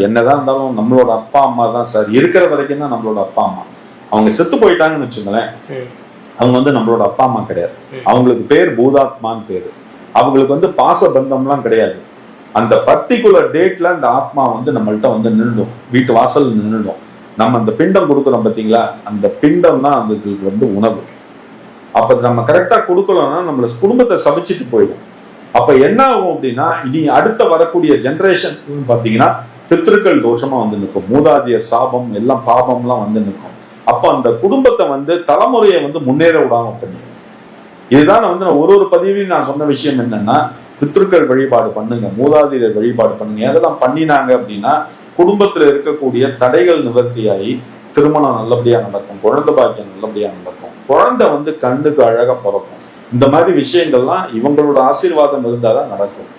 என்னதான் இருந்தாலும் நம்மளோட அப்பா அம்மா தான் சார், இருக்கிற வரைக்கும் தான் நம்மளோட அப்பா அம்மா. அவங்க செத்து போயிட்டாங்கன்னு வச்சுங்களேன், அவங்க வந்து நம்மளோட அப்பா அம்மா கிடையாது. அவங்களுக்கு பேர் பூதாத்மான்னு பேரு. அவங்களுக்கு வந்து பாச பந்தம்லாம் கிடையாது. அந்த பர்டிகுலர் டேட்ல அந்த ஆத்மா வந்து நம்மள்ட்ட வந்து நின்றுடும், வீட்டு வாசல் நின்றுடும். நம்ம அந்த பிண்டம் கொடுக்குறோம் பார்த்தீங்களா, அந்த பிண்டம் தான் அதுக்கு வந்து உணவு. அப்ப நம்ம கரெக்டா கொடுக்கலன்னா நம்மள குடும்பத்தை சமைச்சிட்டு போயிடும். அப்ப என்ன ஆகும் அப்படின்னா, இனி அடுத்த வரக்கூடிய ஜெனரேஷன் பாத்தீங்கன்னா பித்ருக்கள் தோஷமா வந்து நிற்கும், மூதாதியர் சாபம் எல்லாம் பாபம்லாம் வந்து நிற்கும். அப்ப அந்த குடும்பத்தை வந்து தலைமுறையை வந்து முன்னேற விடாம பண்ணி, இதுதான் வந்து ஒரு பதிவையும் நான் சொன்ன விஷயம் என்னன்னா, பித்ருக்கள் வழிபாடு பண்ணுங்க, மூதாதியர் வழிபாடு பண்ணுங்க. எதெல்லாம் பண்ணினாங்க அப்படின்னா குடும்பத்துல இருக்கக்கூடிய தடைகள் நிவர்த்தியாகி திருமணம் நல்லபடியா நடக்கும், குழந்தை பாக்கியம் நல்லபடியா நடக்கும், குழந்தை வந்து கண்ணுக்கு அழகா பிறக்கும். இந்த மாதிரி விஷயங்கள்லாம் இவங்களோட ஆசீர்வாதம் இருந்தாதான் நடக்கும்.